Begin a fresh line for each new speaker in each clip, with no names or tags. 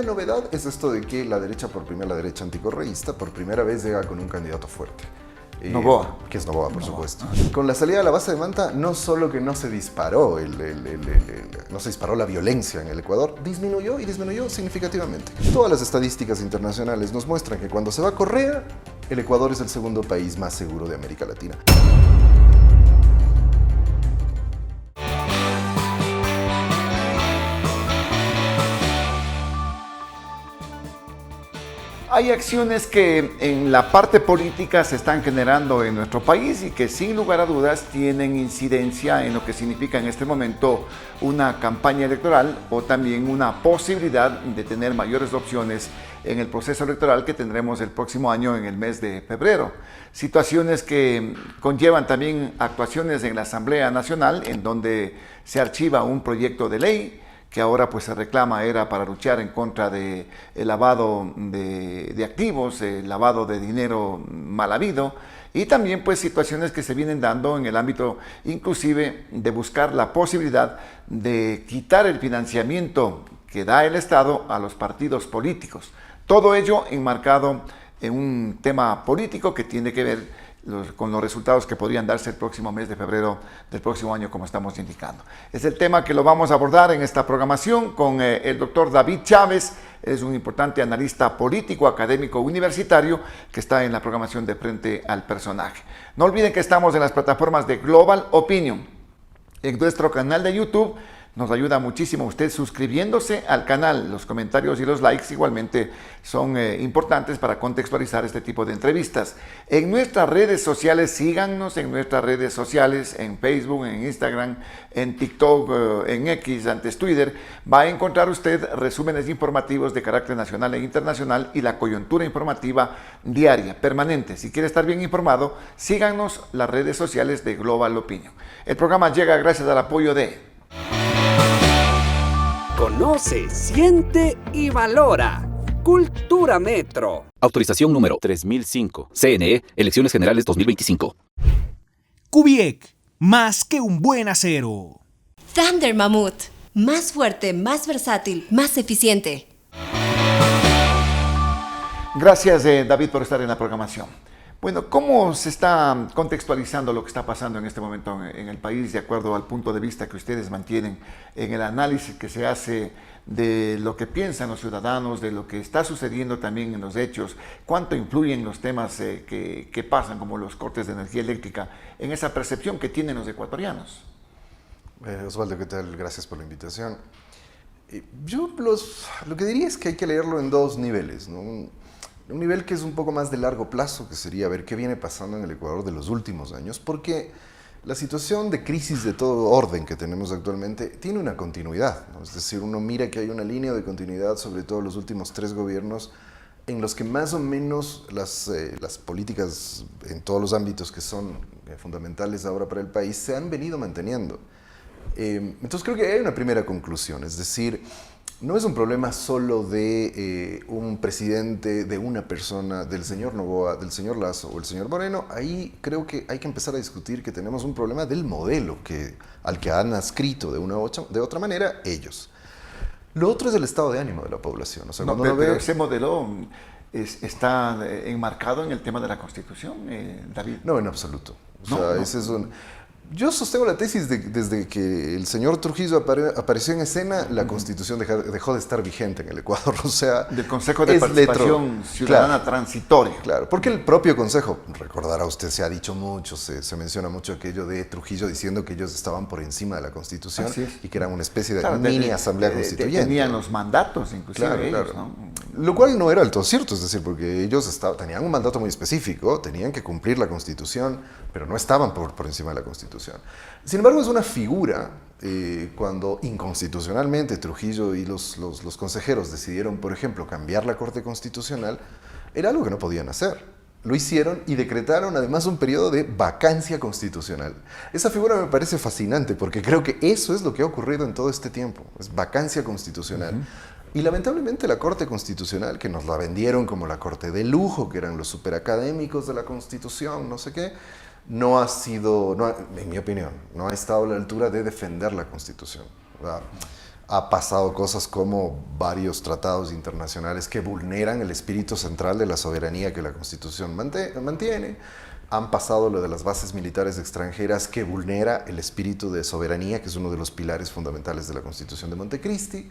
la novedad es esto de que la derecha anticorreísta, por primera vez llega con un candidato fuerte.
Noboa.
Que es Noboa, por supuesto. Con la salida de la base de Manta, no solo que no se disparó, no se disparó la violencia en el Ecuador, disminuyó significativamente. Todas las estadísticas internacionales nos muestran que cuando se va Correa, el Ecuador es el segundo país más seguro de América Latina.
Hay acciones que en la parte política se están generando en nuestro país y que sin lugar a dudas tienen incidencia en lo que significa en este momento una campaña electoral o también una posibilidad de tener mayores opciones en el proceso electoral que tendremos el próximo año en el mes de febrero. Situaciones que conllevan también actuaciones en la Asamblea Nacional en donde se archiva un proyecto de ley que ahora pues se reclama era para luchar en contra del lavado de activos, el lavado de dinero mal habido, y también pues situaciones que se vienen dando en el ámbito inclusive de buscar la posibilidad de quitar el financiamiento que da el Estado a los partidos políticos. Todo ello enmarcado en un tema político que tiene que ver con los resultados que podrían darse el próximo mes de febrero del próximo año, como estamos indicando. Es el tema que lo vamos a abordar en esta programación con el doctor David Chávez. Es un importante analista político, académico universitario que está en la programación de Frente al Personaje. No olviden que estamos en las plataformas de Global Opinion. En nuestro canal de YouTube nos ayuda muchísimo usted suscribiéndose al canal. Los comentarios y los likes igualmente son importantes para contextualizar este tipo de entrevistas. En nuestras redes sociales, síganos en nuestras redes sociales, en Facebook, en Instagram, en TikTok, en X, antes Twitter. Va a encontrar usted resúmenes informativos de carácter nacional e internacional y la coyuntura informativa diaria, permanente. Si quiere estar bien informado, síganos las redes sociales de Global Opinion. El programa llega gracias al apoyo de...
Conoce, siente y valora. Cultura Metro.
Autorización número 3005. CNE, Elecciones Generales 2025.
Kubiek, más que un buen acero.
Thunder Mammoth, más fuerte, más versátil, más eficiente.
Gracias, David, por estar en la programación. Bueno, ¿cómo se está contextualizando lo que está pasando en este momento en el país de acuerdo al punto de vista que ustedes mantienen en el análisis que se hace de lo que piensan los ciudadanos, de lo que está sucediendo también en los hechos? ¿Cuánto influyen los temas que pasan, como los cortes de energía eléctrica, en esa percepción que tienen los ecuatorianos?
Osvaldo, ¿qué tal? Gracias por la invitación. Yo lo que diría es que hay que leerlo en dos niveles, ¿no? Un nivel que es un poco más de largo plazo, que sería ver qué viene pasando en el Ecuador de los últimos años, porque la situación de crisis de todo orden que tenemos actualmente tiene una continuidad, ¿no? Es decir, uno mira que hay una línea de continuidad, sobre todo los últimos 3 gobiernos, en los que más o menos las políticas en todos los ámbitos que son fundamentales ahora para el país se han venido manteniendo. Entonces creo que hay una primera conclusión, es decir, no es un problema solo de un presidente, de una persona, del señor Noboa, del señor Lasso o el señor Moreno. Ahí creo que hay que empezar a discutir que tenemos un problema del modelo al que han adscrito de otra manera ellos. Lo otro es el estado de ánimo de la población. O sea,
pero ese modelo está enmarcado en el tema de la Constitución, David.
No, en absoluto. O sea, ese es un... Yo sostengo la tesis desde que el señor Trujillo apareció en escena, la Constitución dejó de estar vigente en el Ecuador. O sea,
del Consejo de Participación Ciudadana Transitoria.
Claro, porque el propio Consejo, recordará usted, se ha dicho mucho, se menciona mucho aquello de Trujillo diciendo que ellos estaban por encima de la Constitución y que eran una especie de mini asamblea constituyente.
Tenían los mandatos, inclusive ellos,
claro.
¿no?
Lo cual no era del todo cierto, es decir, porque ellos tenían un mandato muy específico, tenían que cumplir la Constitución, pero no estaban por encima de la Constitución. Sin embargo, es una figura cuando inconstitucionalmente Trujillo y los consejeros decidieron, por ejemplo, cambiar la Corte Constitucional, era algo que no podían hacer. Lo hicieron y decretaron además un periodo de vacancia constitucional. Esa figura me parece fascinante porque creo que eso es lo que ha ocurrido en todo este tiempo, es vacancia constitucional. Y lamentablemente la Corte Constitucional, que nos la vendieron como la Corte de lujo, que eran los superacadémicos de la Constitución, no sé qué, no ha sido, en mi opinión, no ha estado a la altura de defender la Constitución. Ha pasado cosas como varios tratados internacionales que vulneran el espíritu central de la soberanía que la Constitución mantiene. Han pasado lo de las bases militares extranjeras que vulnera el espíritu de soberanía, que es uno de los pilares fundamentales de la Constitución de Montecristi.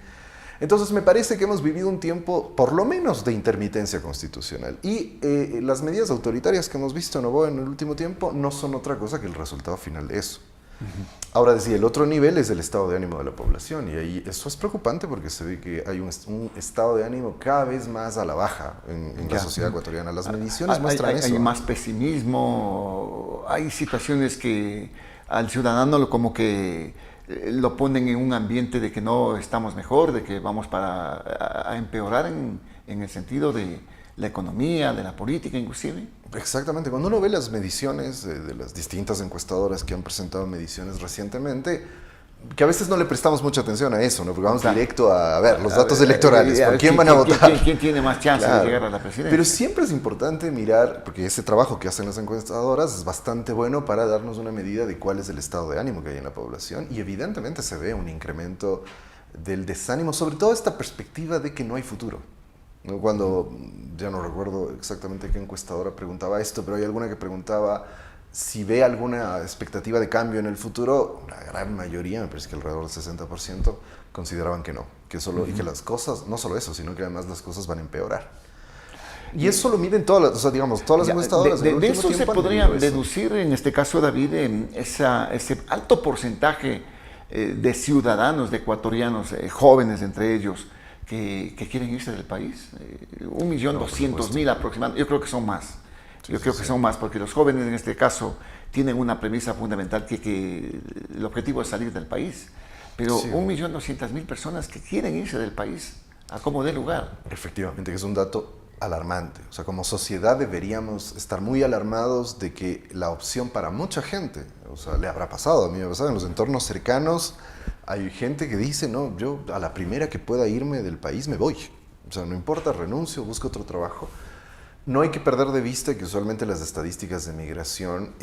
Entonces me parece que hemos vivido un tiempo, por lo menos, de intermitencia constitucional. Y las medidas autoritarias que hemos visto en Noboa en el último tiempo no son otra cosa que el resultado final de eso. Ahora, decía, el otro nivel es el estado de ánimo de la población, y ahí eso es preocupante porque se ve que hay un estado de ánimo cada vez más a la baja en la sociedad ecuatoriana. Las mediciones muestran eso.
Hay más pesimismo, hay situaciones que al ciudadano como que lo ponen en un ambiente de que no estamos mejor, de que vamos a empeorar en el sentido de la economía, de la política inclusive.
Exactamente, cuando uno ve las mediciones de las distintas encuestadoras que han presentado mediciones recientemente, que a veces no le prestamos mucha atención a eso, ¿no? Porque vamos directo a ver los datos electorales, ¿por quién van a votar?
¿Quién tiene más chance de llegar a la presidencia?
Pero siempre es importante mirar, porque ese trabajo que hacen las encuestadoras es bastante bueno para darnos una medida de cuál es el estado de ánimo que hay en la población, y evidentemente se ve un incremento del desánimo, sobre todo esta perspectiva de que no hay futuro. Cuando, ya no recuerdo exactamente qué encuestadora preguntaba esto, pero hay alguna que preguntaba si ve alguna expectativa de cambio en el futuro. La gran mayoría, me parece que alrededor del 60%, consideraban que no, y que las cosas, no solo eso, sino que además las cosas van a empeorar. Y eso lo miden todas las, todas las encuestadoras.
De eso se podría deducir, en este caso, David, ese alto porcentaje de ciudadanos, de ecuatorianos, jóvenes entre ellos, que quieren irse del país. 1.200.000 aproximadamente. Yo creo que son más. Son más, porque los jóvenes en este caso tienen una premisa fundamental que el objetivo es salir del país. Pero 1.200.000 personas que quieren irse del país, a como dé lugar.
Efectivamente, que es un dato alarmante. O sea, como sociedad deberíamos estar muy alarmados de que la opción para mucha gente, o sea, le habrá pasado, a mí me ha pasado en los entornos cercanos, hay gente que dice, no, yo a la primera que pueda irme del país me voy. O sea, no importa, renuncio, busco otro trabajo. No hay que perder de vista que usualmente las estadísticas de migración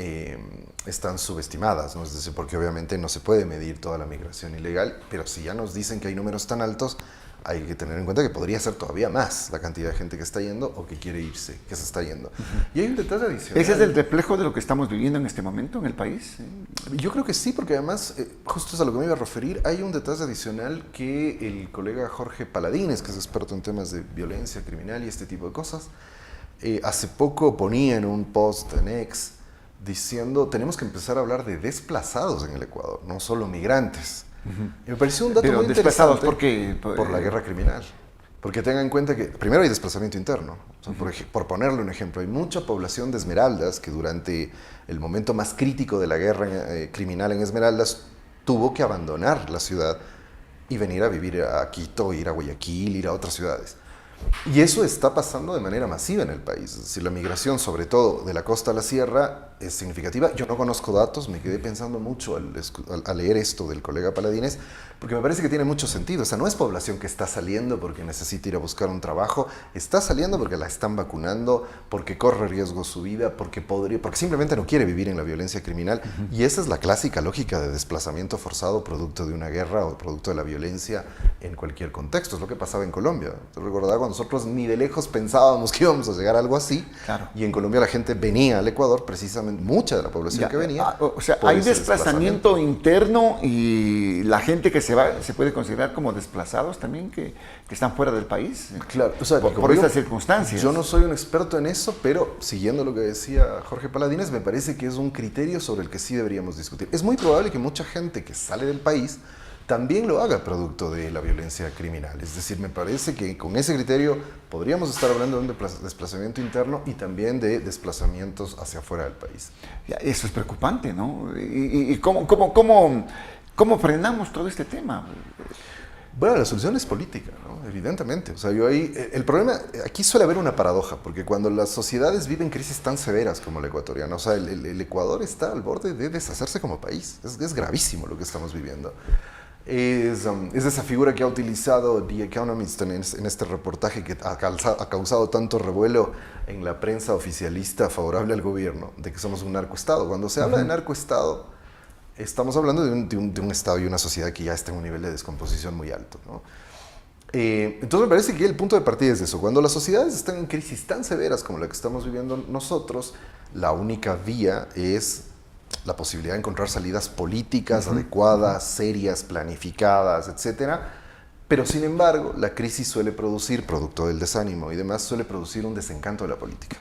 están subestimadas, ¿no? Es decir, porque obviamente no se puede medir toda la migración ilegal, pero si ya nos dicen que hay números tan altos, hay que tener en cuenta que podría ser todavía más la cantidad de gente que está yendo o que quiere irse, que se está yendo. Y hay un detalle adicional.
¿Ese es el reflejo de lo que estamos viviendo en este momento en el país?
Yo creo que sí, porque además, justo es a lo que me iba a referir, hay un detalle adicional que el colega Jorge Paladines, que es experto en temas de violencia criminal y este tipo de cosas, hace poco ponía en un post en X diciendo, tenemos que empezar a hablar de desplazados en el Ecuador, no solo migrantes. Y me pareció un dato muy interesante. Por la guerra criminal. Porque tengan en cuenta que primero hay desplazamiento interno. O sea, por ponerle un ejemplo, hay mucha población de Esmeraldas que durante el momento más crítico de la guerra criminal en Esmeraldas tuvo que abandonar la ciudad y venir a vivir a Quito, ir a Guayaquil, ir a otras ciudades. Y eso está pasando de manera masiva en el país. Es decir, la migración, sobre todo de la costa a la sierra, es significativa. Yo no conozco datos, me quedé pensando mucho al leer esto del colega Paladines, porque me parece que tiene mucho sentido. O sea, no es población que está saliendo porque necesita ir a buscar un trabajo, está saliendo porque la están vacunando, porque corre riesgo su vida, porque simplemente no quiere vivir en la violencia criminal. Y esa es la clásica lógica de desplazamiento forzado producto de una guerra o producto de la violencia en cualquier contexto. Es lo que pasaba en Colombia. ¿Te recordás cuando nosotros ni de lejos pensábamos que íbamos a llegar a algo así? Claro. Y en Colombia la gente venía al Ecuador, precisamente mucha de la población que venía.
O sea, hay desplazamiento interno y la gente que se va se puede considerar como desplazados también que están fuera del país.
Claro, o sea,
por esas circunstancias.
Yo no soy un experto en eso, pero siguiendo lo que decía Jorge Paladines, me parece que es un criterio sobre el que sí deberíamos discutir. Es muy probable que mucha gente que sale del país también lo haga producto de la violencia criminal. Es decir, me parece que con ese criterio podríamos estar hablando de un desplazamiento interno y también de desplazamientos hacia afuera del país.
Eso es preocupante, ¿no? ¿Y cómo frenamos todo este tema?
Bueno, la solución es política, ¿no? Evidentemente. O sea, el problema, aquí suele haber una paradoja, porque cuando las sociedades viven crisis tan severas como la ecuatoriana, o sea, el Ecuador está al borde de deshacerse como país. Es gravísimo lo que estamos viviendo. Es esa figura que ha utilizado The Economist en este reportaje que ha causado tanto revuelo en la prensa oficialista favorable al gobierno, de que somos un narcoestado. Cuando se habla de narcoestado, estamos hablando de un Estado y una sociedad que ya está en un nivel de descomposición muy alto, ¿no? Entonces me parece que el punto de partida es eso. Cuando las sociedades están en crisis tan severas como la que estamos viviendo nosotros, la única vía es la posibilidad de encontrar salidas políticas adecuadas, serias, planificadas, etcétera. Pero sin embargo, la crisis suele producir, producto del desánimo y demás, suele producir un desencanto de la política.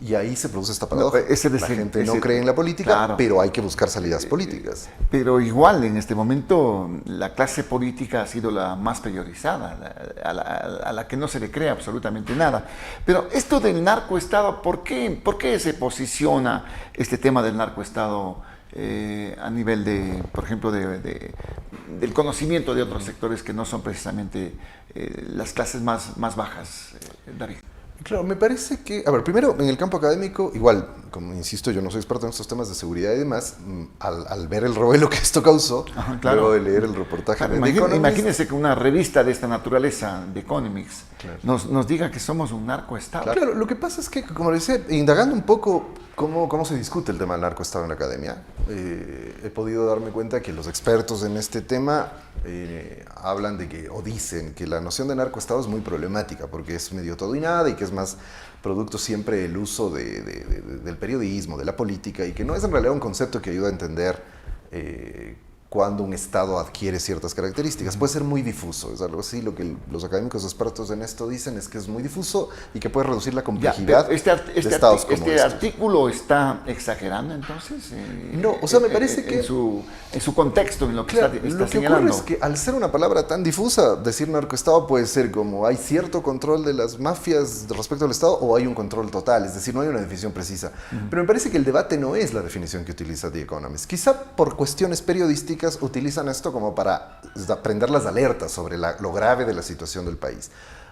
Y ahí se produce esta paradoja. La gente no cree en la política, claro, pero hay que buscar salidas políticas.
Pero igual, en este momento, la clase política ha sido la más priorizada, a la que no se le cree absolutamente nada. Pero esto del narcoestado, ¿por qué se posiciona este tema del narcoestado a nivel de, por ejemplo, del conocimiento de otros sectores que no son precisamente las clases más bajas, David?
Claro, me parece que, a ver, primero, en el campo académico, igual, como insisto, yo no soy experto en estos temas de seguridad y demás, al ver el revuelo que esto causó, claro, luego de leer el reportaje de Economist.
Imagínense que una revista de esta naturaleza, de Economics, claro, nos diga que somos un narcoestado.
Claro, lo que pasa es que, como decía, indagando un poco cómo se discute el tema del narcoestado en la academia, he podido darme cuenta que los expertos en este tema hablan de que, o dicen que la noción de narcoestado es muy problemática porque es medio todo y nada y que es más producto siempre del uso del periodismo, de la política, y que no es en realidad un concepto que ayuda a entender cuando un Estado adquiere ciertas características. Puede ser muy difuso, es algo así. Lo que los académicos expertos en esto dicen es que es muy difuso y que puede reducir la complejidad de estados como
este artículo está exagerando, entonces.
No, o sea, me parece que
en su contexto, en lo que está
lo que
señalando.
ocurre es que al ser una palabra tan difusa, decir narcoestado puede ser como hay cierto control de las mafias respecto al Estado o hay un control total, es decir, no hay una definición precisa. Pero me parece que el debate no es la definición que utiliza The Economist. Quizá por cuestiones periodísticas utilizan esto como para prender las alertas sobre lo grave de la situación del país.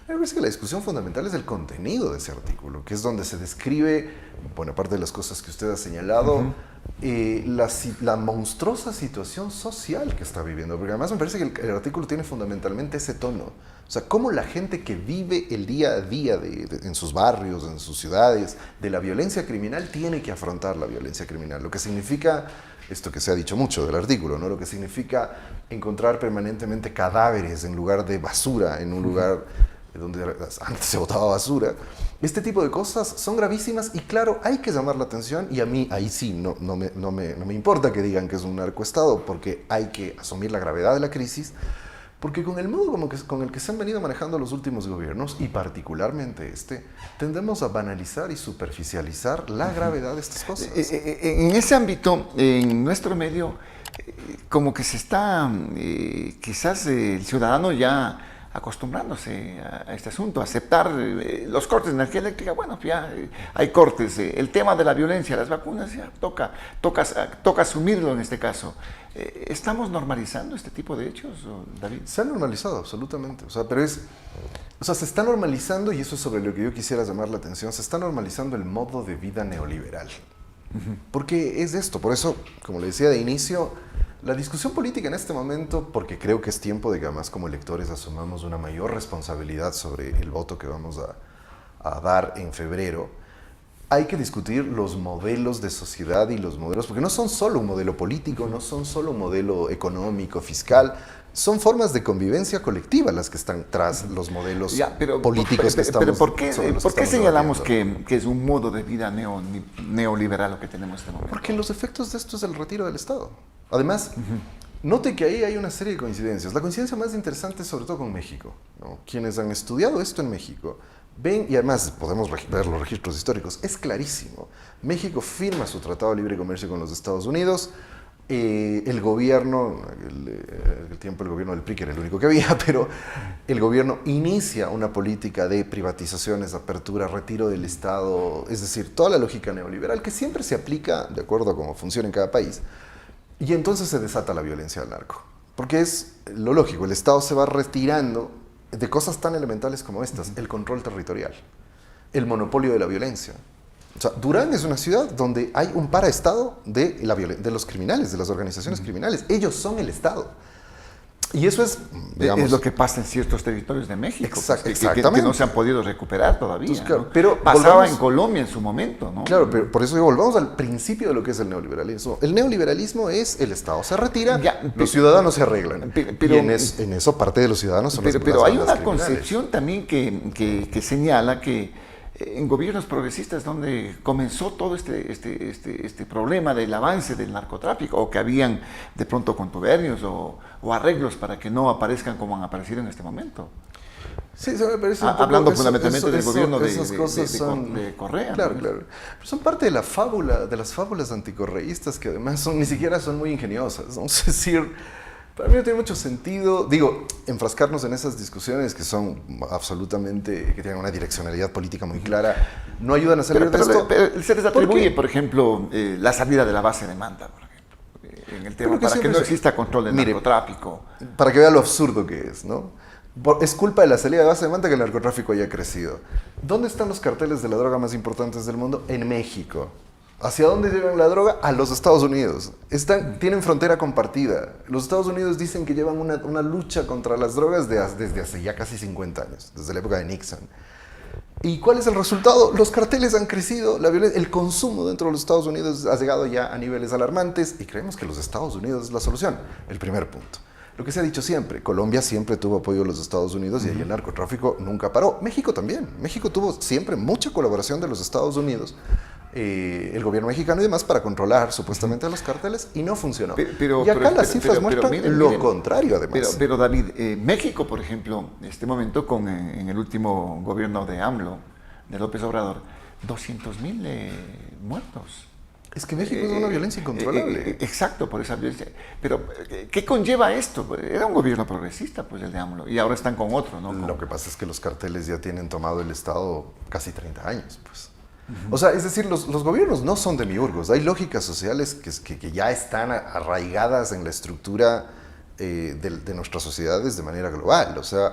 Me parece que la discusión fundamental es el contenido de ese artículo, que es donde se describe, bueno, aparte de las cosas que usted ha señalado, la monstruosa situación social que está viviendo. Porque además me parece que el artículo tiene fundamentalmente ese tono. O sea, cómo la gente que vive el día a día en sus barrios, en sus ciudades, de la violencia criminal, tiene que afrontar la violencia criminal. Lo que significa esto que se ha dicho mucho del artículo, ¿no? Lo que significa encontrar permanentemente cadáveres en lugar de basura, en un lugar donde antes se botaba basura. Este tipo de cosas son gravísimas y claro, hay que llamar la atención, y a mí ahí sí no me importa que digan que es un narcoestado, porque hay que asumir la gravedad de la crisis, porque con el modo con el que se han venido manejando los últimos gobiernos, y particularmente tendemos a banalizar y superficializar la gravedad de estas cosas.
En ese ámbito, en nuestro medio, como que se está, quizás el ciudadano ya acostumbrándose a este asunto, a aceptar los cortes de energía eléctrica. Bueno, ya hay cortes. El tema de la violencia, las vacunas, ya toca asumirlo en este caso. ¿Estamos normalizando este tipo de hechos, David?
Se ha normalizado, absolutamente. O sea, se está normalizando, y eso es sobre lo que yo quisiera llamar la atención, se está normalizando el modo de vida neoliberal. Porque es esto, por eso, como le decía de inicio, la discusión política en este momento, porque creo que es tiempo de que además como electores asumamos una mayor responsabilidad sobre el voto que vamos a dar en febrero, hay que discutir los modelos de sociedad y los modelos, porque no son solo un modelo político, no son solo un modelo económico, fiscal, son formas de convivencia colectiva las que están tras los modelos políticos que estamos.
Pero ¿por qué señalamos que es un modo de vida neoliberal lo que tenemos en este momento?
Porque los efectos de esto es el retiro del Estado. Además, note que ahí hay una serie de coincidencias. La coincidencia más interesante es sobre todo con México, ¿no? Quienes han estudiado esto en México ven, y además podemos ver los registros históricos, es clarísimo. México firma su Tratado de Libre Comercio con los Estados Unidos. El gobierno, el tiempo el gobierno del PRI, que era el único que había, pero el gobierno inicia una política de privatizaciones, apertura, retiro del Estado, es decir, toda la lógica neoliberal que siempre se aplica de acuerdo a cómo funciona en cada país. Y entonces se desata la violencia del narco. Porque es lo lógico, el Estado se va retirando de cosas tan elementales como estas: el control territorial, el monopolio de la violencia. O sea, Durán es una ciudad donde hay un paraestado de los criminales, de las organizaciones criminales. Ellos son el Estado. Y eso es, digamos...
Es lo que pasa en ciertos territorios de México,
Exactamente.
que no se han podido recuperar todavía.
Entonces, claro,
¿no?
pero
pasaba
volvamos-
en Colombia en su momento, ¿no?
Claro, pero por eso volvamos al principio de lo que es el neoliberalismo. El neoliberalismo es el Estado se retira, los ciudadanos se arreglan.
Pero-
y en eso parte de los ciudadanos son
Pero
las
hay
bandas
una
criminales.
concepción también que señala que en gobiernos progresistas donde comenzó todo este problema del avance del narcotráfico, o que habían de pronto contubernios o arreglos para que no aparezcan como han aparecido en este momento.
Sí, se me parece un poco...
Hablando fundamentalmente del gobierno
esas cosas
de Correa.
Claro,
¿no?
claro. Pero son parte de la fábula, de las fábulas anticorreístas que además ni siquiera son muy ingeniosas, ¿no? Es decir, para mí no tiene mucho sentido, digo, enfrascarnos en esas discusiones que son absolutamente, que tienen una direccionalidad política muy clara, no ayudan a salir de esto.
Pero se les atribuye,
¿Por
por ejemplo, la salida de la base de Manta, por ejemplo, en el tema,
Pero que
para que
siempre
no
se-
exista control del
Mire,
narcotráfico.
Para que vea lo absurdo que es, ¿no? Es culpa de la salida de base de Manta que el narcotráfico haya crecido. ¿Dónde están los carteles de la droga más importantes del mundo? En México. ¿Hacia dónde llevan la droga? A los Estados Unidos. Tienen frontera compartida. Los Estados Unidos dicen que llevan una lucha contra las drogas desde hace ya casi 50 años, desde la época de Nixon. ¿Y cuál es el resultado? Los carteles han crecido, el consumo dentro de los Estados Unidos ha llegado ya a niveles alarmantes y creemos que los Estados Unidos es la solución. El primer punto. Lo que se ha dicho siempre, Colombia siempre tuvo apoyo de los Estados Unidos y ahí el narcotráfico nunca paró. México también. México tuvo siempre mucha colaboración de los Estados Unidos, el gobierno mexicano y demás, para controlar supuestamente a los cárteles y no funcionó. Y acá las cifras muestran lo contrario, además.
Pero David, México, por ejemplo, en este momento, en el último gobierno de AMLO, de López Obrador, 200,000 muertos.
Es que México es una violencia incontrolable.
Exacto, por esa violencia. Pero, ¿qué conlleva esto? Era un gobierno progresista, pues, el de AMLO, y ahora están con otro, ¿no?
Lo que pasa es que los carteles ya tienen tomado el Estado casi 30 años, pues. O sea, es decir, los gobiernos no son demiurgos. Hay lógicas sociales que ya están arraigadas en la estructura de nuestras sociedades de manera global. O sea,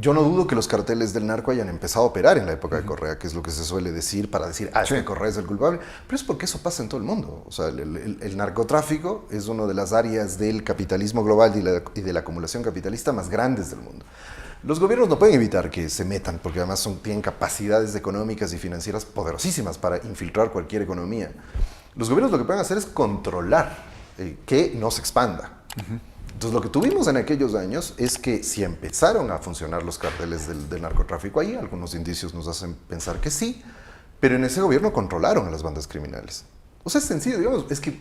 yo no dudo que los carteles del narco hayan empezado a operar en la época de Correa, que es lo que se suele decir para decir, es que Correa es el culpable, pero es porque eso pasa en todo el mundo. O sea, el narcotráfico es una de las áreas del capitalismo global y de la acumulación capitalista más grandes del mundo. Los gobiernos no pueden evitar que se metan, porque además tienen capacidades económicas y financieras poderosísimas para infiltrar cualquier economía. Los gobiernos lo que pueden hacer es controlar que no se expanda. Entonces, lo que tuvimos en aquellos años es que si empezaron a funcionar los carteles del narcotráfico ahí, algunos indicios nos hacen pensar que sí, pero en ese gobierno controlaron a las bandas criminales. O sea, es sencillo, digamos, es que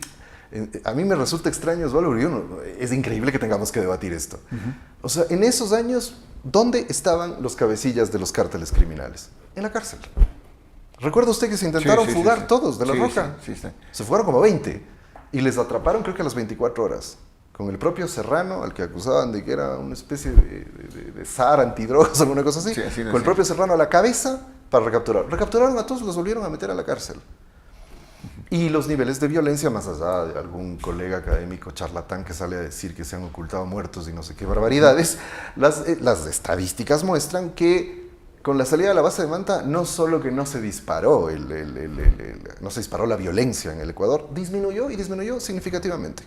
a mí me resulta extraño, Osvaldo, es increíble que tengamos que debatir esto. O sea, en esos años, ¿dónde estaban los cabecillas de los cárteles criminales? En la cárcel. ¿Recuerda usted que se intentaron fugar todos de la Roca?
Sí.
Se fugaron como 20 y les atraparon creo que a las 24 horas. Con el propio Serrano, al que acusaban de que era una especie de zar antidrogas o alguna cosa así. Con el propio Serrano a la cabeza para recapturar. Recapturaron a todos y los volvieron a meter a la cárcel. Y los niveles de violencia, más allá de algún colega académico charlatán que sale a decir que se han ocultado muertos y no sé qué barbaridades, las estadísticas muestran que con la salida de la base de Manta no solo que no se disparó, no se disparó la violencia en el Ecuador, disminuyó significativamente.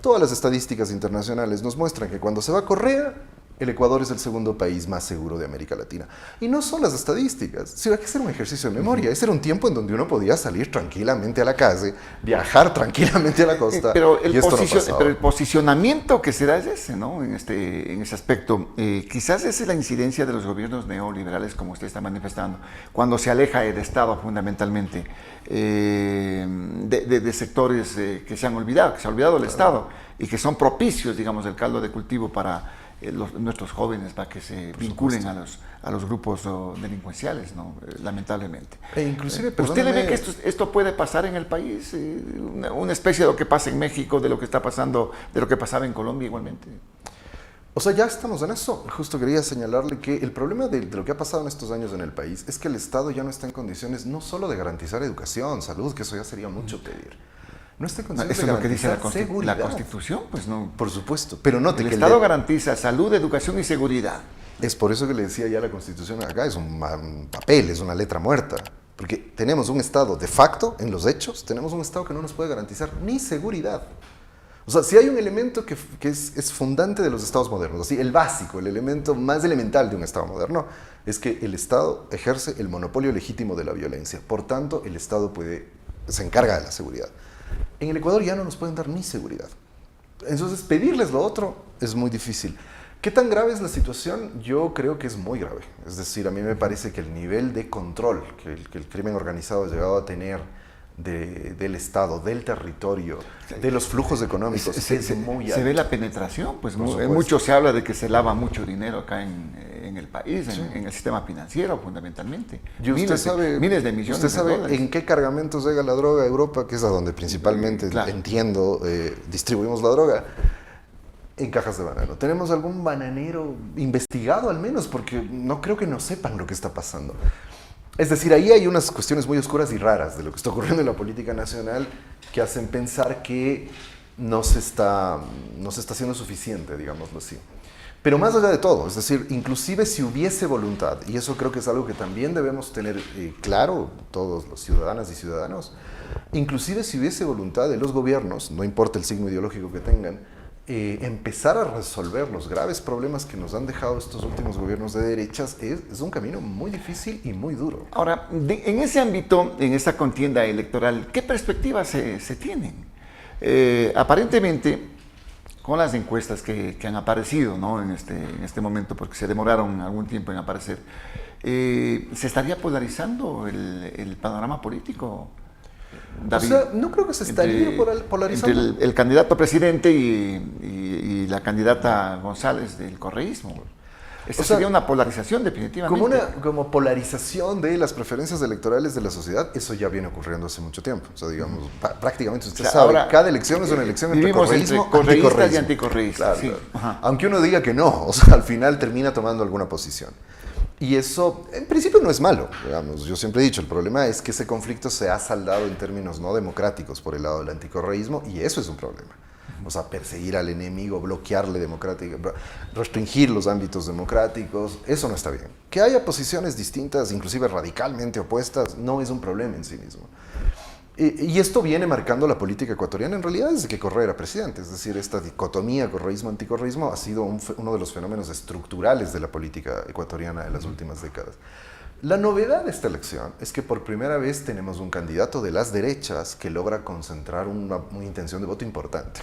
Todas las estadísticas internacionales nos muestran que cuando se va a Correa, el Ecuador es el segundo país más seguro de América Latina. Y no son las estadísticas, sino hay que hacer un ejercicio de memoria. Ese era un tiempo en donde uno podía salir tranquilamente a la calle, viajar tranquilamente a la costa.
Pero
y esto no pasaba.
el posicionamiento que se da es ese, ¿no? En ese aspecto. Quizás esa es la incidencia de los gobiernos neoliberales, como usted está manifestando, cuando se aleja el Estado fundamentalmente de sectores que se han olvidado el Estado y que son propicios, digamos, del caldo de cultivo para nuestros jóvenes, para que se vinculen a los grupos delincuenciales, ¿no? Lamentablemente.
E inclusive,
¿Usted le ve que esto puede pasar en el país? Una especie de lo que pasa en México, de lo que está pasando, de lo que pasaba en Colombia igualmente.
O sea, ya estamos en eso. Justo quería señalarle que el problema de lo que ha pasado en estos años en el país es que el Estado ya no está en condiciones no solo de garantizar educación, salud, que eso ya sería mucho pedir. No está en condiciones
Eso
de
es lo que dice
garantizar seguridad.
la Constitución, pues no.
Por supuesto, pero note
El
que
Estado garantiza salud, educación y seguridad.
Es por eso que le decía ya la Constitución acá, es un papel, es una letra muerta. Porque tenemos un Estado de facto, en los hechos, tenemos un Estado que no nos puede garantizar ni seguridad. O sea, si hay un elemento que es fundante de los estados modernos, así, el básico, el elemento más elemental de un estado moderno, es que el Estado ejerce el monopolio legítimo de la violencia. Por tanto, el Estado se encarga de la seguridad. En el Ecuador ya no nos pueden dar ni seguridad. Entonces, pedirles lo otro es muy difícil. ¿Qué tan grave es la situación? Yo creo que es muy grave. Es decir, a mí me parece que el nivel de control que el crimen organizado ha llegado a tener del Estado, del territorio, de los flujos económicos, es muy alto.
Se ve la penetración, pues
supuesto.
mucho se habla de que se lava mucho dinero acá en el país, sí, en el sistema financiero fundamentalmente.
Y usted sabe,
miles de millones
¿usted sabe
de dólares.
en qué cargamentos llega la droga a Europa, que es a donde principalmente,
claro,
entiendo, distribuimos la droga? En cajas de banano. ¿Tenemos algún bananero investigado al menos? Porque no creo que no sepan lo que está pasando. Es decir, ahí hay unas cuestiones muy oscuras y raras de lo que está ocurriendo en la política nacional que hacen pensar que no se está haciendo suficiente, digámoslo así. Pero más allá de todo, es decir, inclusive si hubiese voluntad, y eso creo que es algo que también debemos tener claro todos los ciudadanas y ciudadanos, inclusive si hubiese voluntad de los gobiernos, no importa el signo ideológico que tengan, empezar a resolver los graves problemas que nos han dejado estos últimos gobiernos de derechas es un camino muy difícil y muy duro.
Ahora, en ese ámbito, en esta contienda electoral, ¿qué perspectivas se tienen? Aparentemente, con las encuestas que han aparecido, ¿no?, en este momento, porque se demoraron algún tiempo en aparecer, ¿se estaría polarizando el panorama político? David,
o sea, no creo que se estaría polarizando.
Entre el candidato presidente y la candidata González del correísmo. Esta sería una polarización definitivamente.
Como polarización de las preferencias electorales de la sociedad, eso ya viene ocurriendo hace mucho tiempo. O sea, digamos, prácticamente usted sabe, ahora, cada elección es una elección entre correísmo
correístas y anticorreístas.
Claro,
sí.
claro. Aunque uno diga que no, o sea, al final termina tomando alguna posición. Y eso, en principio, no es malo, digamos. Yo siempre he dicho, el problema es que ese conflicto se ha saldado en términos no democráticos por el lado del anticorreísmo, y eso es un problema. O sea, perseguir al enemigo, bloquearle restringir los ámbitos democráticos, eso no está bien. Que haya posiciones distintas, inclusive radicalmente opuestas, no es un problema en sí mismo. Y esto viene marcando la política ecuatoriana en realidad desde que Correa era presidente. Es decir, esta dicotomía correísmo-anticorreísmo ha sido uno de los fenómenos estructurales de la política ecuatoriana de las últimas décadas. La novedad de esta elección es que por primera vez tenemos un candidato de las derechas que logra concentrar una intención de voto importante.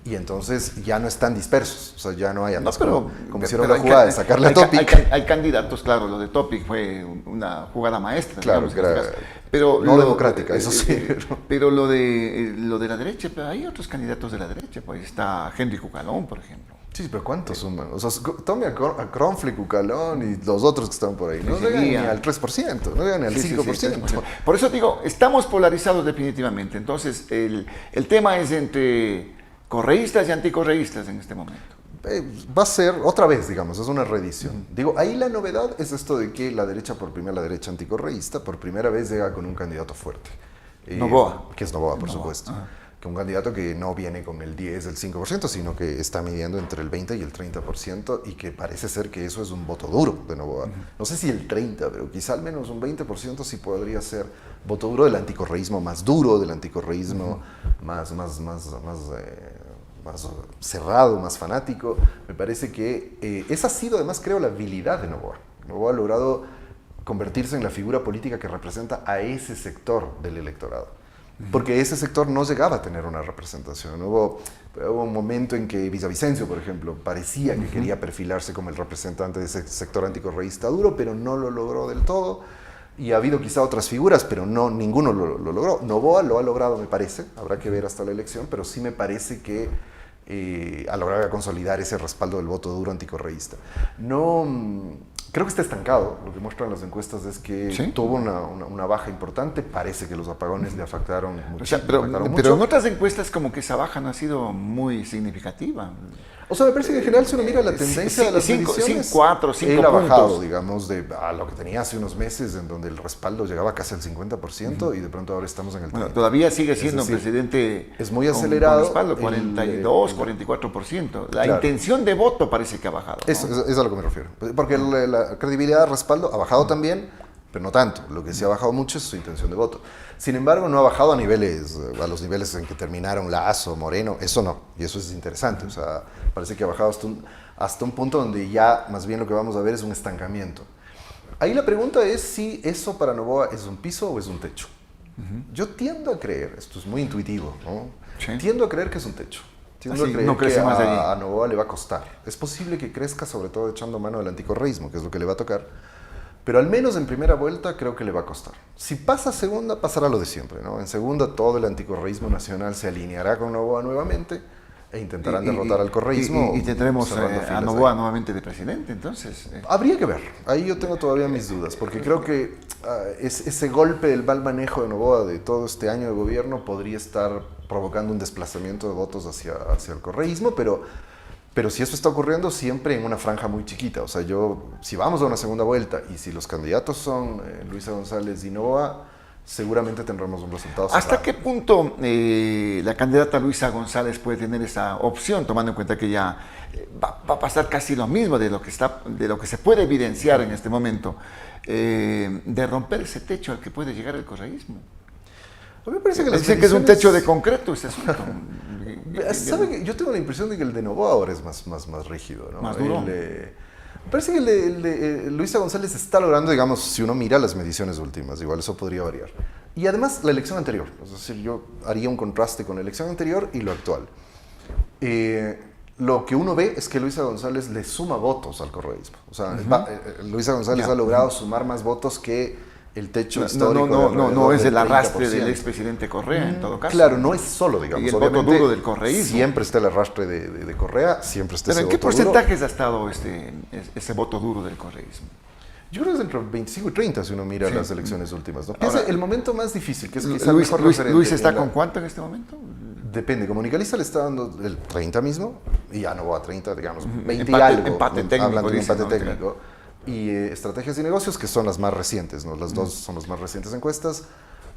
Y entonces ya no están dispersos, o sea, ya no hay andas como hicieron la jugada de sacarle a Topic.
Hay candidatos, claro, lo de Topic fue una jugada maestra.
Claro,
digamos,
pero no democrática, eso sí.
Pero lo de la derecha, pero hay otros candidatos de la derecha, pues está Henry Cucalón, por ejemplo.
Sí, pero ¿cuántos suman? O sea, tome a Kronfle, Cucalón y los otros que están por ahí. No llegan ni al 3%, no llegan ni al 5%.
Sí. Por eso digo, estamos polarizados definitivamente. Entonces, el tema es entre correístas y anticorreístas en este momento.
Va a ser, otra vez, digamos, es una reedición. Digo, ahí la novedad es esto de que la derecha anticorreísta, por primera vez llega con un candidato fuerte.
Noboa.
Que es Noboa, por supuesto. Que un candidato que no viene con el 10, el 5%, sino que está midiendo entre el 20 y el 30%, y que parece ser que eso es un voto duro de Noboa. No sé si el 30, pero quizá al menos un 20% sí podría ser voto duro del anticorreísmo más duro, del anticorreísmo más cerrado, más fanático. Me parece que esa ha sido además, creo, la habilidad de Noboa. Noboa ha logrado convertirse en la figura política que representa a ese sector del electorado. Porque ese sector no llegaba a tener una representación. Hubo un momento en que Villavicencio, por ejemplo, parecía que quería perfilarse como el representante de ese sector anticorreísta duro, pero no lo logró del todo. Y ha habido quizá otras figuras, pero ninguno lo logró. Noboa lo ha logrado, me parece. Habrá que ver hasta la elección, pero sí me parece que ha logrado consolidar ese respaldo del voto duro anticorreísta. Creo que está estancado. Lo que muestran las encuestas es que
¿sí?
tuvo una baja importante. Parece que los apagones le afectaron mucho.
O sea, pero en otras encuestas como que esa baja no ha sido muy significativa.
O sea, me parece que en general, si uno mira la tendencia de las mediciones,
5
él ha bajado,
puntos,
digamos, a lo que tenía hace unos meses, en donde el respaldo llegaba casi al 50%, y de pronto ahora estamos en el 30%.
Bueno, todavía sigue siendo un presidente
es muy acelerado,
con respaldo, 42, 44%. La intención de voto parece que ha bajado, ¿no?
Es a lo que me refiero. Porque la credibilidad de respaldo ha bajado también, pero no tanto. Lo que sí ha bajado mucho es su intención de voto. Sin embargo, no ha bajado a los niveles en que terminaron Lasso, Moreno, eso no, y eso es interesante. O sea, parece que ha bajado hasta un punto donde ya más bien lo que vamos a ver es un estancamiento. Ahí la pregunta es si eso para Noboa es un piso o es un techo. Yo tiendo a creer, esto es muy intuitivo, ¿no?
Sí.
Tiendo a creer que es un techo. Tiendo a creer
no crece
que
más de allí.
a Noboa le va a costar. Es posible que crezca sobre todo echando mano del anticorreísmo, que es lo que le va a tocar. Pero al menos en primera vuelta creo que le va a costar. Si pasa a segunda, pasará lo de siempre, ¿no? En segunda todo el anticorreísmo nacional se alineará con Noboa nuevamente e intentarán derrotar al correísmo.
Y tendremos
cerrando
a
filas
Noboa
ahí.
nuevamente de presidente, entonces.
Habría que ver. Ahí yo tengo todavía mis dudas, porque creo que ese golpe del mal manejo de Noboa de todo este año de gobierno podría estar provocando un desplazamiento de votos hacia el correísmo, pero si eso está ocurriendo siempre en una franja muy chiquita. O sea, si vamos a una segunda vuelta y si los candidatos son Luisa González y Noboa, seguramente tendremos un resultado
¿Hasta
cerrado.
qué punto la candidata Luisa González puede tener esa opción, tomando en cuenta que ya va a pasar casi lo mismo de lo que se puede evidenciar en este momento, de romper ese techo al que puede llegar el correísmo?
A mí me parece que las
Dicen que es un
mediciones-
techo de concreto ese asunto.
¿Sabe que yo tengo la impresión de que el de Noboa ahora es más rígido, ¿no?
Más duro.
Me parece que el de Luisa González está logrando, digamos, si uno mira las mediciones últimas, igual eso podría variar. Y además la elección anterior, es decir, yo haría un contraste con la elección anterior y lo actual. Lo que uno ve es que Luisa González le suma votos al correísmo. O sea, Luisa González
Ya.
ha logrado sumar más votos que el techo
No,
histórico. de
no
alrededor
es
del
el arrastre
30%.
del expresidente Correa, en todo caso.
Claro, no es solo, digamos.
Y el voto
obviamente,
duro del correísmo.
Siempre está el arrastre de Correa, siempre está
¿Pero
ese
en qué
voto duro.
porcentajes ha estado ese voto duro del correísmo?
Yo creo que es entre 25 y 30 si uno mira
Sí.
las elecciones últimas. ¿No?
Ahora,
el momento más difícil, que es quizá el mejor
Luis
referente
está
en la-
con cuánto en este momento?
Depende, Comunicalista le está dando el 30 mismo, y ya no va a 30, digamos, 20 y
Empate-
algo.
empate técnico,
Hablan de un
dicen,
empate
¿no?
técnico. Y Estrategias y Negocios, que son las más recientes, ¿no? Las dos son las más recientes encuestas,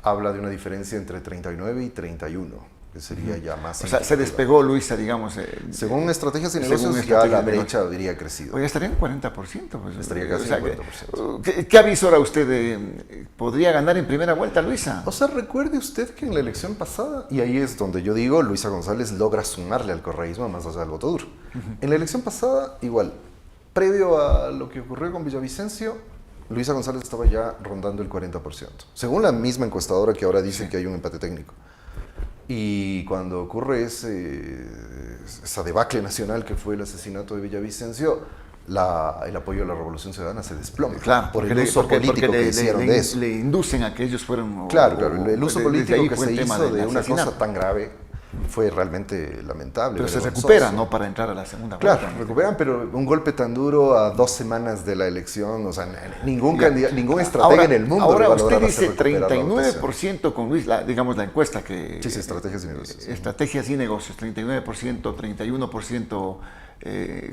habla de una diferencia entre 39 y 31, que sería ya más...
O sea, se
significativa.
despegó Luisa, digamos.
Según Estrategias y
según
Negocios, ya
Estrategias
la
y Negocios.
brecha habría crecido.
Oye, estaría en 40%. Pues,
Estaría casi en 40%.
¿Qué avisora usted? ¿Podría ganar en primera vuelta Luisa?
O sea, recuerde usted que en la elección pasada, y ahí es donde yo digo, Luisa González logra sumarle al correísmo más allá del voto duro. En la elección pasada, igual, previo a lo que ocurrió con Villavicencio, Luisa González estaba ya rondando el 40%, según la misma encuestadora que ahora dice que hay un empate técnico. Y cuando ocurre esa debacle nacional que fue el asesinato de Villavicencio, el apoyo a la Revolución Ciudadana se desploma
Claro,
por el uso político que hicieron de eso.
le inducen a que ellos fueron...
Claro, el uso
desde
político
ahí
que
fue
se
el tema
hizo
del
de una
asesinato.
cosa tan grave fue realmente lamentable.
Pero se
vergonzoso.
recupera, ¿no? Para entrar a la segunda vuelta.
Claro, recuperan, pero un golpe tan duro a 2 semanas de la elección, o sea, ningún estratega
Ahora,
en el mundo
ahora
va a
usted
lograr
dice
hacer recuperar la votación.
39% con Luis, digamos la encuesta que...
Sí, Estrategias y Negocios.
Estrategias y negocios, 39%, 31%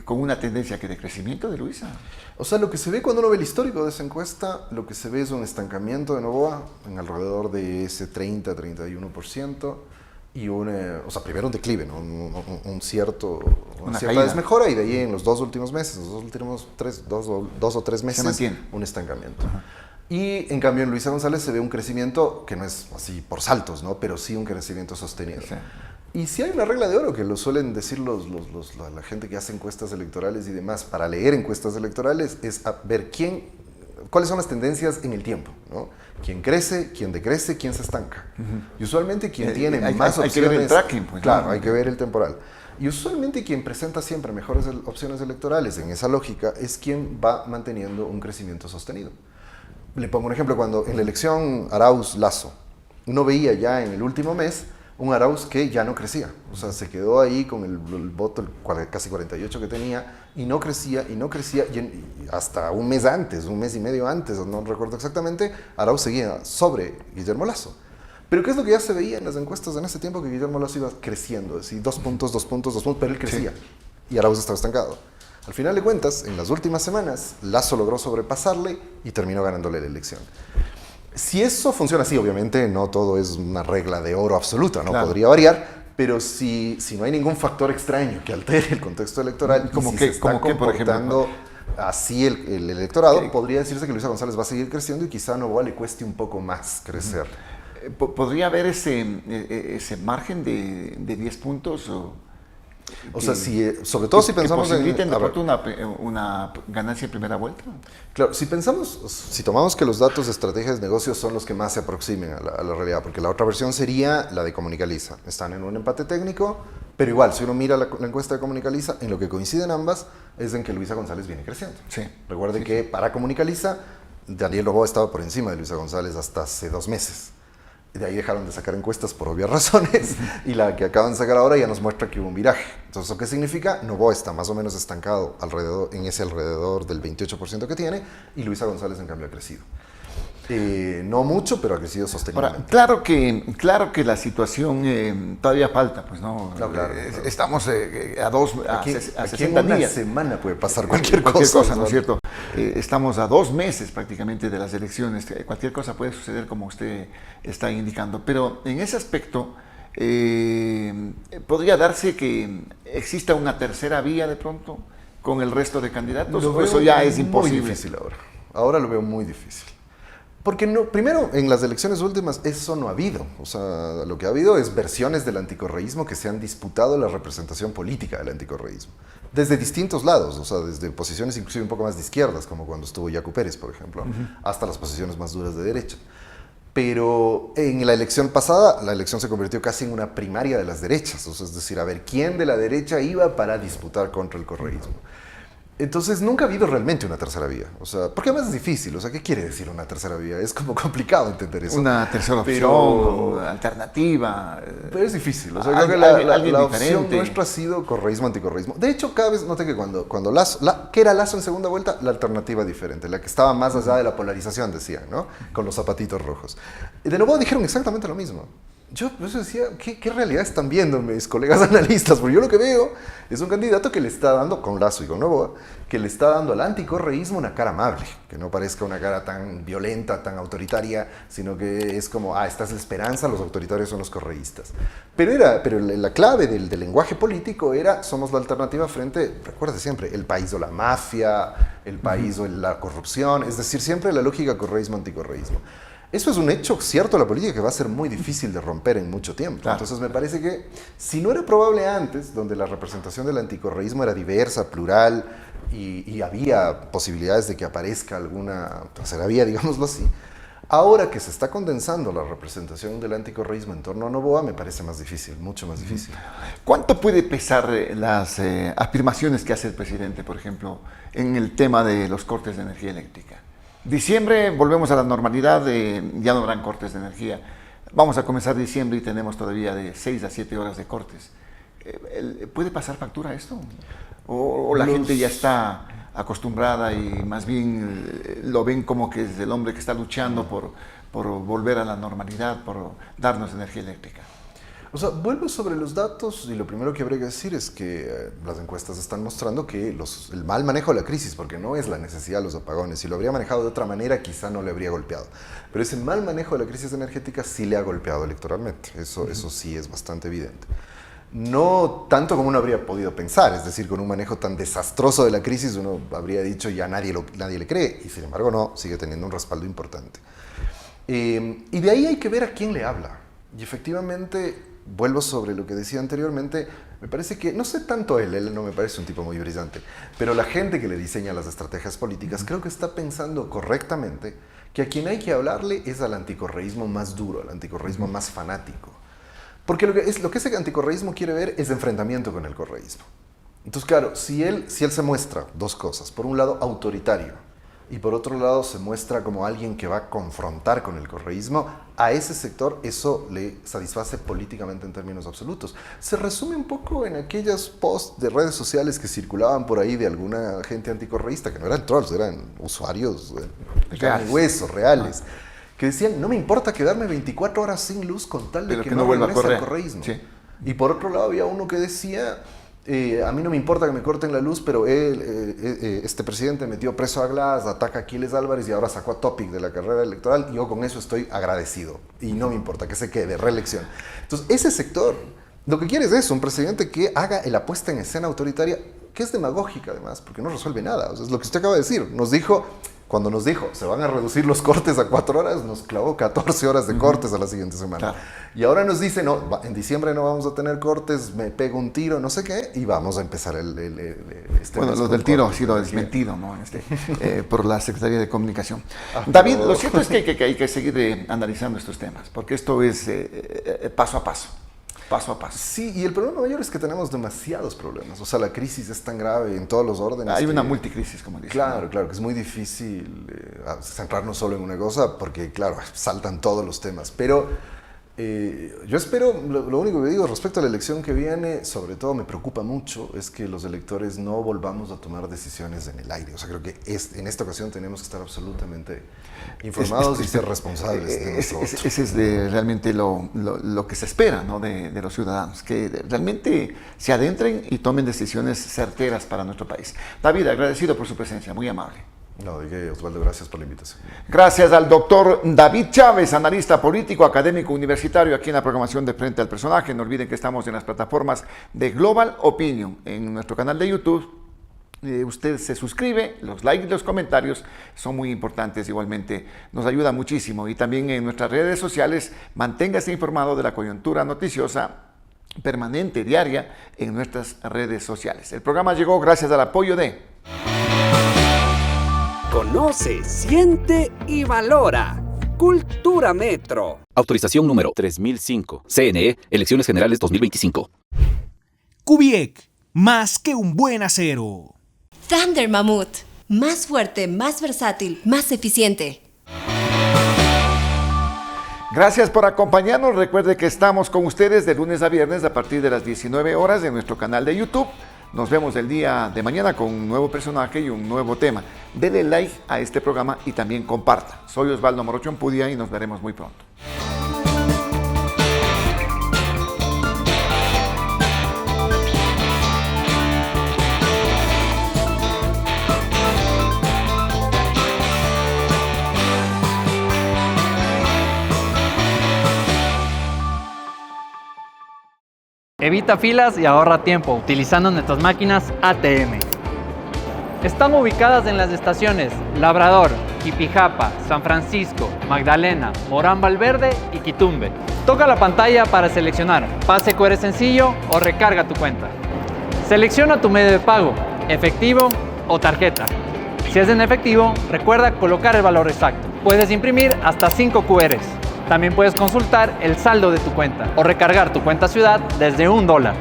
con una tendencia que de crecimiento de Luisa.
O sea, lo que se ve cuando uno ve el histórico de esa encuesta, lo que se ve es un estancamiento de Noboa en alrededor de ese 30-31%. Y primero un declive, ¿no? Una cierta
caída.
desmejora, y de ahí en los 2 últimos meses, los últimos 2 o 3 meses,
mantiene.
un estancamiento. Y en cambio en Luisa González se ve un crecimiento que no es así por saltos, ¿no? Pero sí un crecimiento sostenido.
Sí.
Y si hay una regla de oro que lo suelen decir la gente que hace encuestas electorales y demás, para leer encuestas electorales, es ver cuáles son las tendencias en el tiempo, ¿no? Quién crece, quién decrece, quién se estanca. Y usualmente quien tiene más
hay
opciones...
que ver el tracking, pues.
Claro,
¿no?
hay que ver el temporal. Y usualmente quien presenta siempre mejores opciones electorales en esa lógica es quien va manteniendo un crecimiento sostenido. Le pongo un ejemplo, cuando en la elección Arauz-Lasso, uno veía ya en el último mes un Arauz que ya no crecía. O sea, se quedó ahí con el voto, casi 48 que tenía, y no crecía, y hasta un mes antes, un mes y medio antes, no recuerdo exactamente, Arauz seguía sobre Guillermo Lasso. Pero ¿qué es lo que ya se veía en las encuestas en ese tiempo? Que Guillermo Lasso iba creciendo, así 2 puntos, pero él crecía. Y Arauz estaba estancado. Al final de cuentas, en las últimas semanas, Lasso logró sobrepasarle y terminó ganándole la elección. Si eso funciona así, obviamente no todo es una regla de oro absoluta, ¿no?
Claro.
Podría variar, pero si no hay ningún factor extraño que altere el contexto electoral,
¿Cómo
y si
qué?
se está
¿Cómo qué, por ejemplo?
comportando así el electorado, podría decirse que Luisa González va a seguir creciendo y quizá a Noboa le cueste un poco más crecer.
¿Podría haber ese margen de 10 puntos?
O sea, sobre todo si pensamos
en una ganancia en primera vuelta.
Claro, si tomamos que los datos de estrategias de negocios son los que más se aproximen a la realidad, porque la otra versión sería la de Comunicaliza. Están en un empate técnico, pero igual, si uno mira la encuesta de Comunicaliza, en lo que coinciden ambas es en que Luisa González viene creciendo.
Sí.
Recuerde que para Comunicaliza, Daniel Noboa estaba por encima de Luisa González hasta hace 2 meses. De ahí dejaron de sacar encuestas por obvias razones y la que acaban de sacar ahora ya nos muestra que hubo un viraje. Entonces, ¿eso qué significa? Noboa está más o menos estancado en ese alrededor del 28% que tiene y Luisa González en cambio ha crecido. No mucho, pero ha crecido sosteniblemente.
Ahora, claro que la situación todavía falta, pues no.
Claro.
Estamos a 60
una
días.
Semana puede pasar cualquier cosa,
¿no es cierto? Estamos a 2 meses prácticamente de las elecciones. Cualquier cosa puede suceder como usted está indicando. Pero en ese aspecto, ¿podría darse que exista una tercera vía de pronto con el resto de candidatos? Eso ya es imposible.
Muy difícil ahora. Ahora lo veo muy difícil. Porque primero, en las elecciones últimas eso no ha habido. O sea, lo que ha habido es versiones del anticorreísmo que se han disputado la representación política del anticorreísmo. Desde distintos lados, o sea, desde posiciones inclusive un poco más de izquierdas, como cuando estuvo Yacu Pérez, por ejemplo, hasta las posiciones más duras de derecha. Pero en la elección pasada, la elección se convirtió casi en una primaria de las derechas. O sea, es decir, a ver quién de la derecha iba para disputar contra el correísmo. Entonces, nunca ha habido realmente una tercera vía. O sea, porque además es difícil. O sea, ¿qué quiere decir una tercera vía? Es como complicado entender eso.
Una tercera opción, alternativa.
Pero es difícil. O sea, creo que la opción nuestra ha sido correísmo, anticorreísmo. De hecho, cada vez noté que cuando Lazo, ¿qué era Lazo en segunda vuelta? La alternativa diferente, la que estaba más allá de la polarización, decían, ¿no? Con los zapatitos rojos. Y de nuevo dijeron exactamente lo mismo. Yo por eso decía, ¿qué realidad están viendo mis colegas analistas? Porque yo lo que veo es un candidato que le está dando, con Lazo y con Noboa, que le está dando al anticorreísmo una cara amable, que no parezca una cara tan violenta, tan autoritaria, sino que es como, esta es la esperanza, los autoritarios son los correístas. Pero la clave del lenguaje político era, somos la alternativa frente, recuerde siempre, el país o la mafia, el país o la corrupción, es decir, siempre la lógica correísmo-anticorreísmo. Eso es un hecho cierto de la política que va a ser muy difícil de romper en mucho tiempo. Claro. Entonces me parece que si no era probable antes, donde la representación del anticorreísmo era diversa, plural, y había posibilidades de que aparezca alguna tercera vía, digámoslo así, ahora que se está condensando la representación del anticorreísmo en torno a Noboa, me parece más difícil, mucho más difícil.
¿Cuánto puede pesar las afirmaciones que hace el presidente, por ejemplo, en el tema de los cortes de energía eléctrica? Diciembre, volvemos a la normalidad, ya no habrán cortes de energía. Vamos a comenzar diciembre y tenemos todavía de 6 a 7 horas de cortes. ¿Puede pasar factura esto? ¿O la gente ya está acostumbrada y más bien lo ven como que es el hombre que está luchando por volver a la normalidad, por darnos energía eléctrica?
O sea, vuelvo sobre los datos y lo primero que habría que decir es que las encuestas están mostrando que el mal manejo de la crisis, porque no es la necesidad de los apagones, si lo habría manejado de otra manera quizá no le habría golpeado, pero ese mal manejo de la crisis energética sí le ha golpeado electoralmente, eso sí es bastante evidente. No tanto como uno habría podido pensar, es decir, con un manejo tan desastroso de la crisis uno habría dicho ya nadie le cree, y sin embargo no, sigue teniendo un respaldo importante. Y de ahí hay que ver a quién le habla, y efectivamente... Vuelvo sobre lo que decía anteriormente, me parece que, no sé tanto él no me parece un tipo muy brillante, pero la gente que le diseña las estrategias políticas creo que está pensando correctamente que a quien hay que hablarle es al anticorreísmo más duro, al anticorreísmo más fanático. Porque lo que ese anticorreísmo quiere ver es enfrentamiento con el correísmo. Entonces, claro, si él se muestra dos cosas, por un lado autoritario, y por otro lado se muestra como alguien que va a confrontar con el correísmo, a ese sector eso le satisface políticamente en términos absolutos. Se resume un poco en aquellos posts de redes sociales que circulaban por ahí de alguna gente anticorreísta, que no eran trolls, eran usuarios de carne y hueso, reales, que decían, no me importa quedarme 24 horas sin luz con tal de que no vuelva al correísmo. Sí. Y por otro lado había uno que decía... a mí no me importa que me corten la luz, pero este presidente metió preso a Glass, ataca a Aquiles Álvarez y ahora sacó a Topic de la carrera electoral y yo con eso estoy agradecido y no me importa que se quede, reelección. Entonces ese sector lo que quiere es eso, un presidente que haga la puesta en escena autoritaria que es demagógica además, porque no resuelve nada. O sea, es lo que usted acaba de decir. Cuando nos dijo, se van a reducir los cortes a 4 horas, nos clavó 14 horas de cortes a la siguiente semana.
Claro.
Y ahora nos dice, no, en diciembre no vamos a tener cortes, me pego un tiro, no sé qué, y vamos a empezar
Bueno, lo del tiro ha sido desmentido, ¿no? Por la Secretaría de Comunicación. David, lo cierto es que hay que seguir analizando estos temas, porque esto es paso a paso. Paso a paso.
Sí, y el problema mayor es que tenemos demasiados problemas. O sea, la crisis es tan grave en todos los órdenes.
Hay una multicrisis, como dicen.
Claro, claro, que es muy difícil centrarnos solo en una cosa porque, claro, saltan todos los temas. Pero yo espero, lo único que digo respecto a la elección que viene, sobre todo me preocupa mucho, es que los electores no volvamos a tomar decisiones en el aire. O sea, creo que en esta ocasión tenemos que estar absolutamente informados y ser responsables de nuestro voto.
Ese es realmente lo que se espera, ¿no? de los ciudadanos, que realmente se adentren y tomen decisiones certeras para nuestro país. David, agradecido por su presencia, muy amable.
No, dije, Osvaldo, gracias por la invitación.
Gracias al doctor David Chávez, analista político, académico universitario, aquí en la programación de Frente al Personaje. No olviden que estamos en las plataformas de Global Opinion, en nuestro canal de YouTube. Usted se suscribe, los likes y los comentarios son muy importantes, igualmente nos ayuda muchísimo. Y también en nuestras redes sociales, manténgase informado de la coyuntura noticiosa permanente, diaria, en nuestras redes sociales. El programa llegó gracias al apoyo de...
Conoce, siente y valora. Cultura Metro.
Autorización número 3005. CNE, Elecciones Generales 2025.
Kubiek, más que un buen acero.
Thunder Mammoth. Más fuerte, más versátil, más eficiente.
Gracias por acompañarnos. Recuerde que estamos con ustedes de lunes a viernes a partir de las 19 horas en nuestro canal de YouTube. Nos vemos el día de mañana con un nuevo personaje y un nuevo tema. Dele like a este programa y también comparta. Soy Osvaldo Morocho Ampudia y nos veremos muy pronto.
Evita filas y ahorra tiempo utilizando nuestras máquinas ATM. Están ubicadas en las estaciones Labrador, Quipijapa, San Francisco, Magdalena, Morán Valverde y Quitumbe. Toca la pantalla para seleccionar pase QR sencillo o recarga tu cuenta. Selecciona tu medio de pago, efectivo o tarjeta. Si es en efectivo, recuerda colocar el valor exacto. Puedes imprimir hasta 5 QRs. También puedes consultar el saldo de tu cuenta o recargar tu cuenta Ciudad desde $1.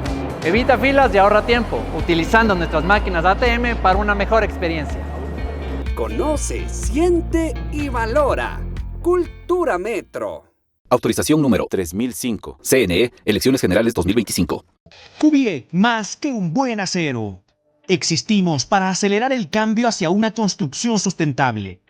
Evita filas y ahorra tiempo utilizando nuestras máquinas ATM para una mejor experiencia.
Conoce, siente y valora. Cultura Metro.
Autorización número 3005. CNE, Elecciones Generales 2025.
Kubiek, más que un buen acero. Existimos para acelerar el cambio hacia una construcción sustentable.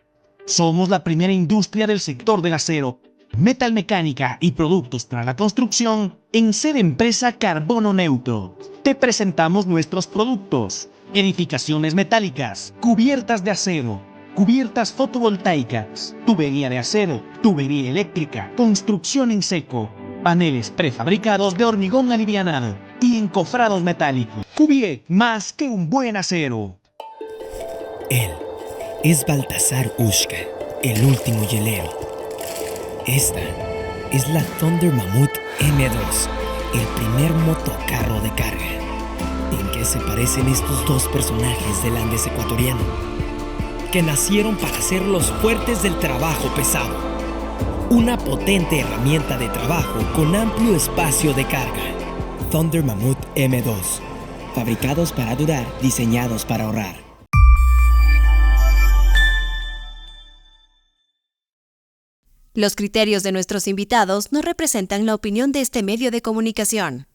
Somos la primera industria del sector del acero, metalmecánica y productos para la construcción en ser empresa carbono neutro. Te presentamos nuestros productos: edificaciones metálicas, cubiertas de acero, cubiertas fotovoltaicas, tubería de acero, tubería eléctrica, construcción en seco, paneles prefabricados de hormigón alivianado y encofrados metálicos. Kubiek, más que un buen acero.
Él es Baltasar Ushka, el último hielero. Esta es la Thunder Mammoth M2, el primer motocarro de carga. ¿En qué se parecen estos dos personajes del Andes ecuatoriano? Que nacieron para ser los fuertes del trabajo pesado. Una potente herramienta de trabajo con amplio espacio de carga. Thunder Mammoth M2. Fabricados para durar, diseñados para ahorrar.
Los criterios de nuestros invitados no representan la opinión de este medio de comunicación.